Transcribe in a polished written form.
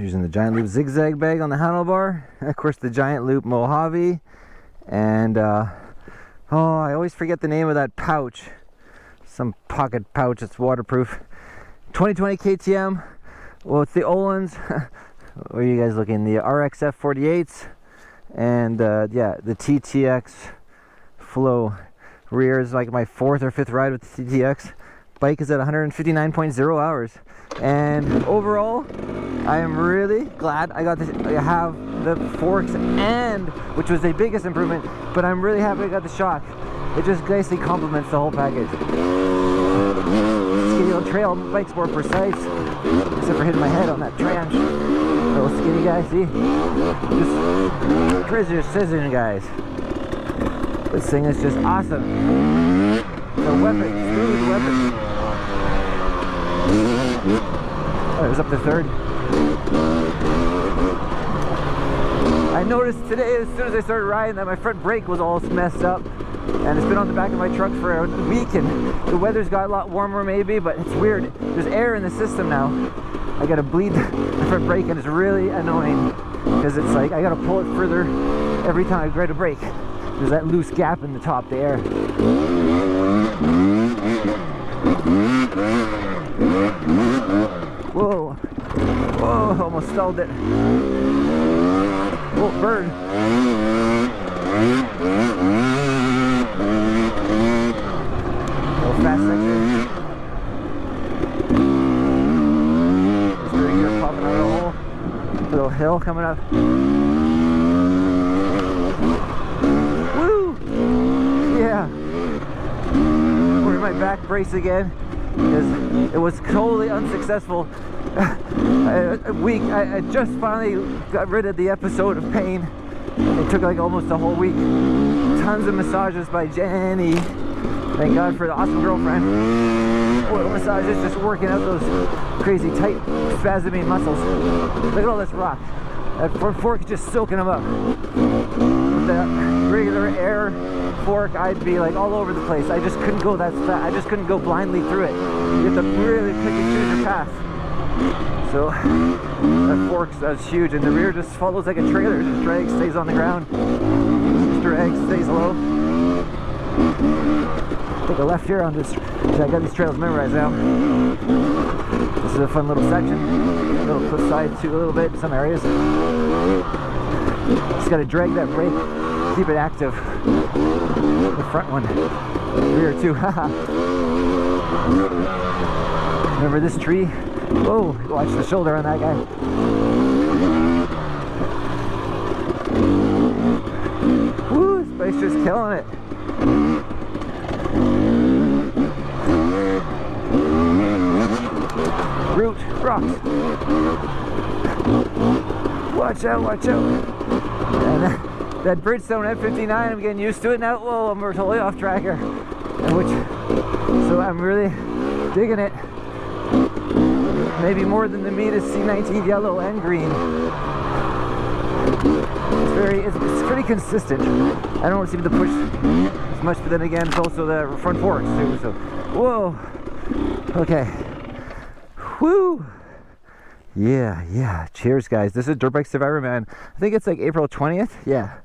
using the Giant Loop zigzag bag on the handlebar. Of course, the Giant Loop Mojave. And, oh, I always forget the name of that pouch. Some pocket pouch, it's waterproof. 2020 KTM. Well, it's the Ohlins. Where are you guys looking? The RXF48s. And, yeah, the TTXflow. Rear is like my 4th or 5th ride with the TTX. Bike is at 159.0 hours. And overall, I am really glad I got this. I have the forks, and which was the biggest improvement, but I'm really happy I got the shock. It just nicely complements the whole package. Skinny little trail bike's more precise, except for hitting my head on that tranche. Little skinny guy, see? Just precision, guys. This thing is just awesome. It's a weapon, smooth weapon. Oh, it was up to 3rd. I noticed today, as soon as I started riding, that my front brake was all messed up. And it's been on the back of my truck for a week, and the weather's got a lot warmer maybe, but it's weird. There's air in the system now. I gotta bleed the front brake, and it's really annoying. Because it's like, I gotta pull it further every time I try to brake. There's that loose gap in the top, the air. Whoa. Whoa, almost stalled it. Oh, bird. Little fast section. Steering gear popping out of the hole. Little hill coming up. Woo! Yeah. Wearing my back brace again. Because it was totally unsuccessful. I just finally got rid of the episode of pain. It took like almost a whole week. Tons of massages by Jenny. Thank God for the awesome girlfriend. Oil massages, just working out those crazy tight spasming muscles. Look at all this rock. That fork is just soaking them up. With the regular air fork, I'd be like all over the place. I just couldn't go that fast. I just couldn't go blindly through it. You have to really pick and choose your path. So that fork, that's huge, and the rear just follows like a trailer. Just drags, stays on the ground. Just drags, stays low. Take a left here on this. I got these trails memorized now. This is a fun little section. A little cliff side too, a little bit in some areas. Just gotta drag that brake, keep it active. The front one, rear too. Remember this tree? Whoa, watch the shoulder on that guy. Woo, this bike's just killing it. Root, rocks. Watch out, watch out. And that Bridgestone F59, I'm getting used to it now. Whoa, I'm totally off track here. So I'm really digging it. Maybe more than the Mitas C19 yellow and green. It's pretty consistent. I don't seem to push as much, but then again, it's also the front forks too. So, whoa. Okay. Woo. Yeah. Cheers, guys. This is Dirt Bike Survivor, man. I think it's like April 20th. Yeah.